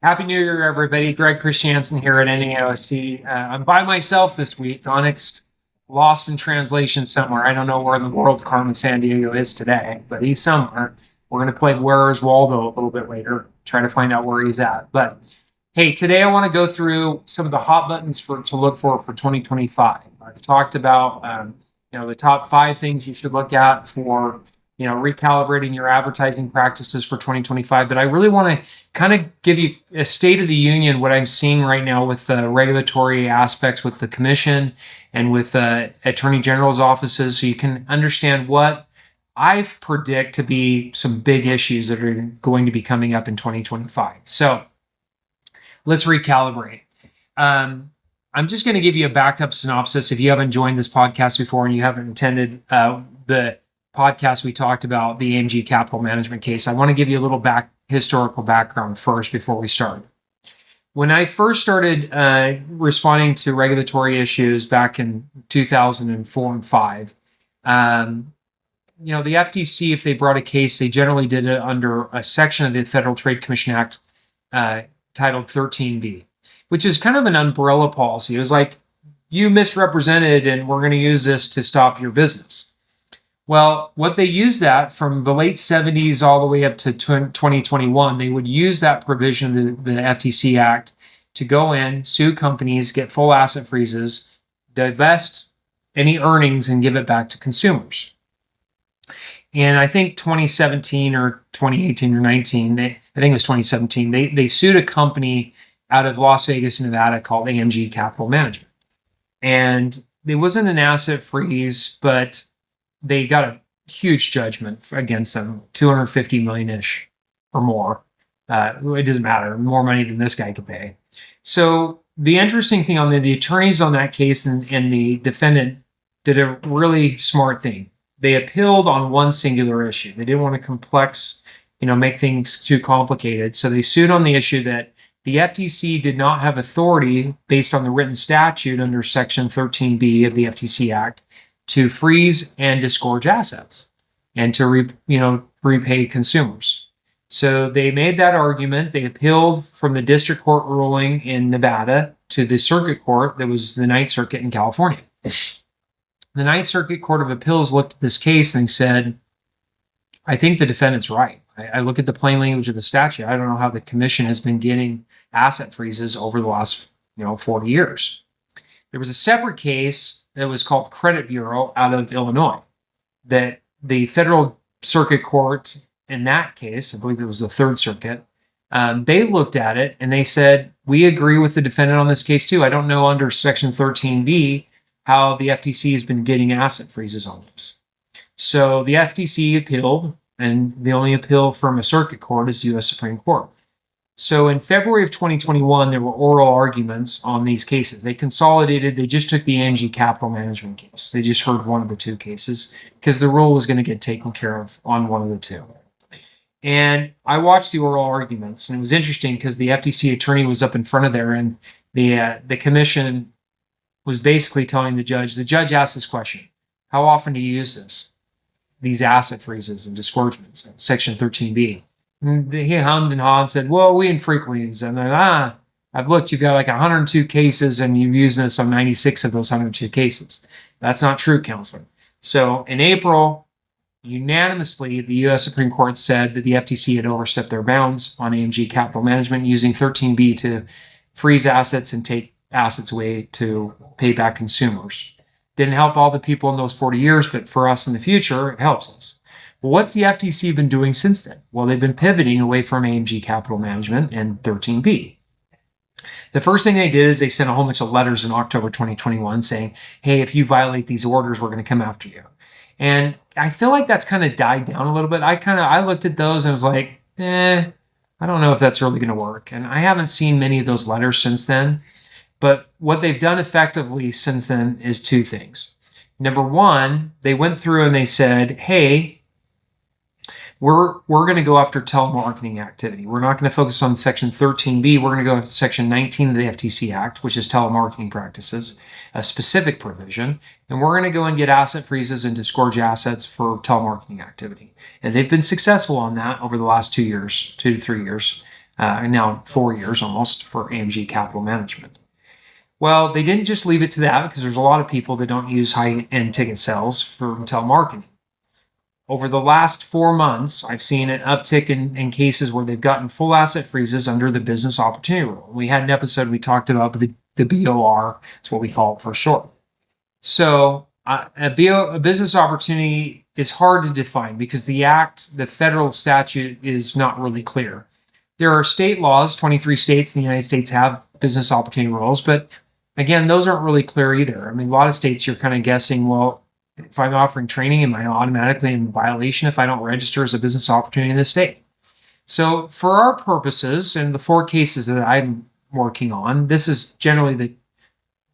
Happy New Year, everybody. Greg Christiansen here at NAOC. I'm by myself this week. Onyx lost in translation somewhere. I don't know where in the world Carmen Sandiego is today, but he's somewhere. We're going to play Where is Waldo a little bit later, try to find out where he's at. But hey, today I want to go through some of the hot buttons to look for 2025. I've talked about the top 5 things you should look at for recalibrating your advertising practices for 2025. But I really want to kind of give you a state of the union, what I'm seeing right now with the regulatory aspects with the commission and with attorney general's offices, so you can understand what I predict to be some big issues that are going to be coming up in 2025. So let's recalibrate. I'm just going to give you a backed up synopsis. If you haven't joined this podcast before and you haven't attended the podcast we talked about the AMG capital management case, I want to give you a little historical background first before we start. When I first started responding to regulatory issues back in 2004 and 5, the FTC, if they brought a case, they generally did it under a section of the Federal Trade Commission Act titled 13B, which is kind of an umbrella policy. It was like, you misrepresented and we're going to use this to stop your business. Well, what they used that from the late 70s all the way up to 2021, they would use that provision of the FTC Act to go in, sue companies, get full asset freezes, divest any earnings, and give it back to consumers. And I think 2017 or 2018 or 19, I think it was 2017, they sued a company out of Las Vegas, Nevada called AMG Capital Management. And it wasn't an asset freeze, but they got a huge judgment against them, 250 million-ish or more. It doesn't matter, more money than this guy could pay. So the interesting thing on the attorneys on that case and the defendant did a really smart thing. They appealed on one singular issue. They didn't want to make things too complicated. So they sued on the issue that the FTC did not have authority based on the written statute under Section 13B of the FTC Act to freeze and disgorge assets and to repay consumers. So they made that argument. They appealed from the district court ruling in Nevada to the circuit court that was the Ninth Circuit in California. The Ninth Circuit Court of Appeals looked at this case and said, I think the defendant's right. I look at the plain language of the statute. I don't know how the commission has been getting asset freezes over the last 40 years. There was a separate case that was called Credit Bureau out of Illinois that the federal circuit court in that case, I believe it was the Third Circuit, they looked at it and they said, we agree with the defendant on this case too. I don't know under Section 13B how the FTC has been getting asset freezes on this. So the FTC appealed, and the only appeal from a circuit court is the U.S. Supreme Court. So in February of 2021, there were oral arguments on these cases. They consolidated, they just took the AMG capital management case. They just heard one of the two cases because the rule was going to get taken care of on one of the two. And I watched the oral arguments, and it was interesting because the FTC attorney was up in front of there, and the commission was basically telling the judge asked this question: how often do you use these asset freezes and disgorgements, Section 13B? And he hummed and hawed and said, well, we infrequently use them. And I've looked, you've got like 102 cases and you've used this on 96 of those 102 cases. That's not true, counselor. So in April, unanimously, the U.S. Supreme Court said that the FTC had overstepped their bounds on AMG capital management using 13B to freeze assets and take assets away to pay back consumers. Didn't help all the people in those 40 years, but for us in the future, it helps us. Well, what's the FTC been doing since then? Well, they've been pivoting away from AMG capital management and 13B. The first thing they did is they sent a whole bunch of letters in October 2021 saying, hey, if you violate these orders, we're going to come after you. And I feel like that's kind of died down a little bit. I looked at those and was like, I don't know if that's really going to work. And I haven't seen many of those letters since then. But what they've done effectively since then is two things. Number one, they went through and they said, hey, we're going to go after telemarketing activity. We're not going to focus on Section 13B. We're going to go to Section 19 of the FTC Act, which is telemarketing practices, a specific provision. And we're going to go and get asset freezes and disgorge assets for telemarketing activity. And they've been successful on that over the last 2 years, 2 to 3 years. now 4 years almost for AMG Capital Management. Well, they didn't just leave it to that, because there's a lot of people that don't use high-end ticket sales for telemarketing. Over the last 4 months, I've seen an uptick in cases where they've gotten full asset freezes under the business opportunity rule. We had an episode we talked about the BOR. It's what we call it for short. So a business opportunity is hard to define because the federal statute is not really clear. There are state laws, 23 states in the United States have business opportunity rules, but again, those aren't really clear either. I mean, a lot of states you're kind of guessing, well, if I'm offering training, am I automatically in violation if I don't register as a business opportunity in the state? So for our purposes, and the 4 cases that I'm working on, this is generally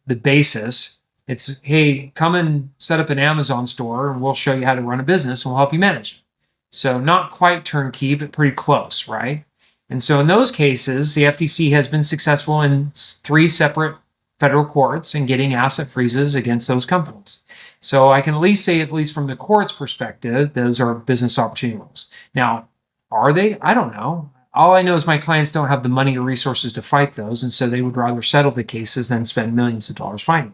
the basis. It's, hey, come and set up an Amazon store and we'll show you how to run a business and we'll help you manage it. So not quite turnkey, but pretty close, right? And so in those cases, the FTC has been successful in 3 separate federal courts in getting asset freezes against those companies. So I can at least say, at least from the court's perspective, those are business opportunity rules. Now, are they? I don't know. All I know is my clients don't have the money or resources to fight those, and so they would rather settle the cases than spend millions of dollars fighting.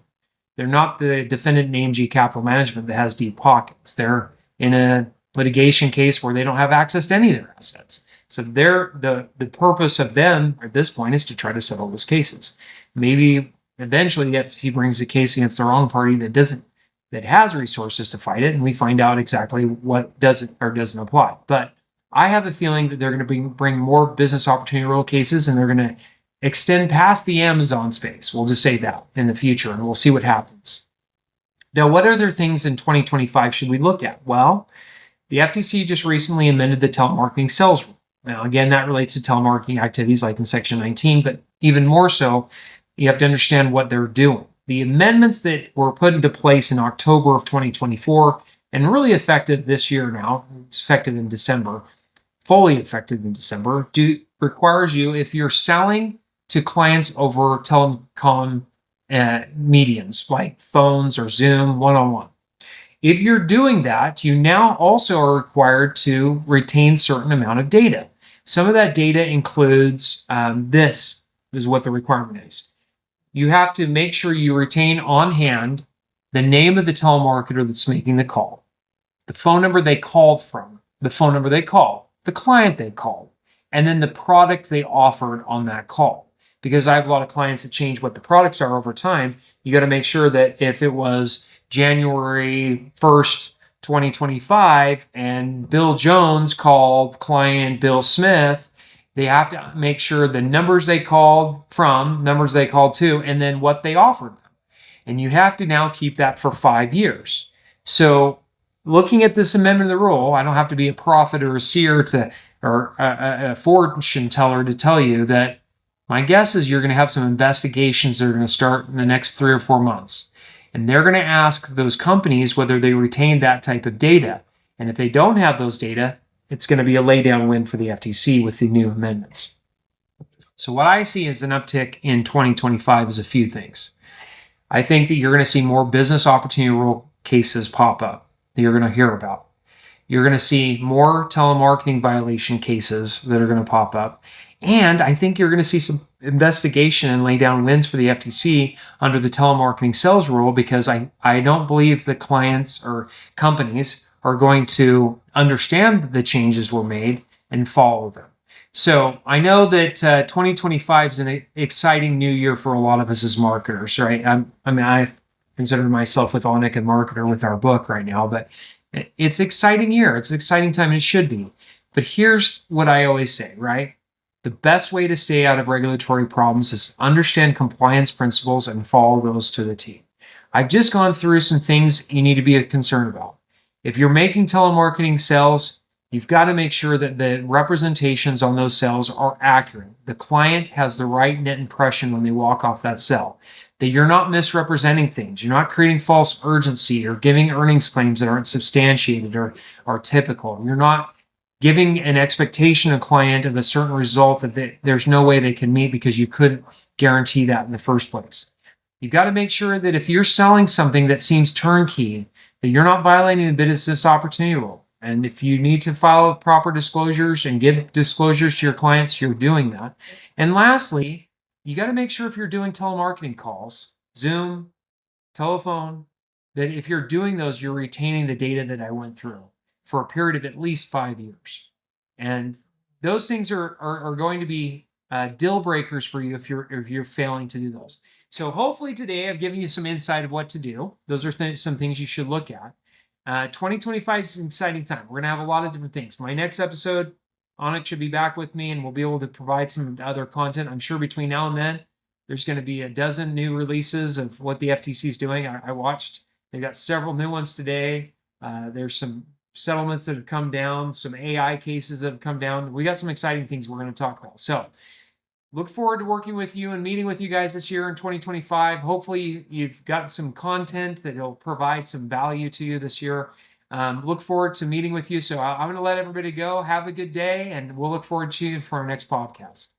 They're not the defendant in AMG Capital Management that has deep pockets. They're in a litigation case where they don't have access to any of their assets. So the purpose of them at this point is to try to settle those cases. Maybe eventually the FTC brings a case against the wrong party that has resources to fight it, and we find out exactly what doesn't or doesn't apply. But I have a feeling that they're going to bring more business opportunity rule cases, and they're going to extend past the Amazon space. We'll just say that in the future, and we'll see what happens. Now, what other things in 2025 should we look at? Well, the FTC just recently amended the telemarketing sales rule. Now, again, that relates to telemarketing activities like in Section 19, but even more so, you have to understand what they're doing. The amendments that were put into place in October of 2024 and really effective this year now, it's effective in December, fully effective in December, requires you, if you're selling to clients over telecom mediums like phones or Zoom one-on-one, if you're doing that, you now also are required to retain certain amount of data. Some of that data includes this is what the requirement is. You have to make sure you retain on hand the name of the telemarketer that's making the call, the phone number they called from, the phone number they called, the client they called, and then the product they offered on that call. Because I have a lot of clients that change what the products are over time, you got to make sure that if it was January 1st, 2025, and Bill Jones called client Bill Smith, they have to make sure the numbers they called from, numbers they called to, and then what they offered them. And you have to now keep that for 5 years. So looking at this amendment of the rule, I don't have to be a prophet or a seer or a fortune teller to tell you that my guess is you're going to have some investigations that are going to start in the next 3 or 4 months. And they're going to ask those companies whether they retain that type of data. And if they don't have those data, it's going to be a laydown win for the FTC with the new amendments. So what I see as an uptick in 2025 is a few things. I think that you're going to see more business opportunity rule cases pop up that you're going to hear about. You're going to see more telemarketing violation cases that are going to pop up. And I think you're going to see some investigation and lay down wins for the FTC under the telemarketing sales rule, because I don't believe the clients or companies are going to understand the changes were made and follow them. So I know that 2025 is an exciting new year for a lot of us as marketers, right? I've considered myself with Onik a marketer with our book right now, but it's an exciting year. It's an exciting time, and it should be. But here's what I always say, right? The best way to stay out of regulatory problems is to understand compliance principles and follow those to the T. I've just gone through some things you need to be concerned about. If you're making telemarketing sales, you've got to make sure that the representations on those sales are accurate. The client has the right net impression when they walk off that sale. That you're not misrepresenting things. You're not creating false urgency or giving earnings claims that aren't substantiated or are typical. You're not giving an expectation to a client of a certain result that there's no way they can meet because you couldn't guarantee that in the first place. You've got to make sure that if you're selling something that seems turnkey, that you're not violating the business opportunity rule. And if you need to file proper disclosures and give disclosures to your clients, you're doing that. And lastly, you got to make sure if you're doing telemarketing calls, Zoom, telephone, that if you're doing those, you're retaining the data that I went through for a period of at least 5 years. And those things are going to be deal breakers for you if you're failing to do those. So hopefully today I've given you some insight of what to do. Those are some things you should look at. 2025 is an exciting time. We're going to have a lot of different things. My next episode, Onyx should be back with me and we'll be able to provide some other content. I'm sure between now and then, there's going to be a dozen new releases of what the FTC is doing. I watched, they've got several new ones today. There's some settlements that have come down, some AI cases that have come down. We got some exciting things we're going to talk about. So look forward to working with you and meeting with you guys this year in 2025. Hopefully you've got some content that will provide some value to you this year. Look forward to meeting with you. So I'm going to let everybody go. Have a good day, and we'll look forward to you for our next podcast.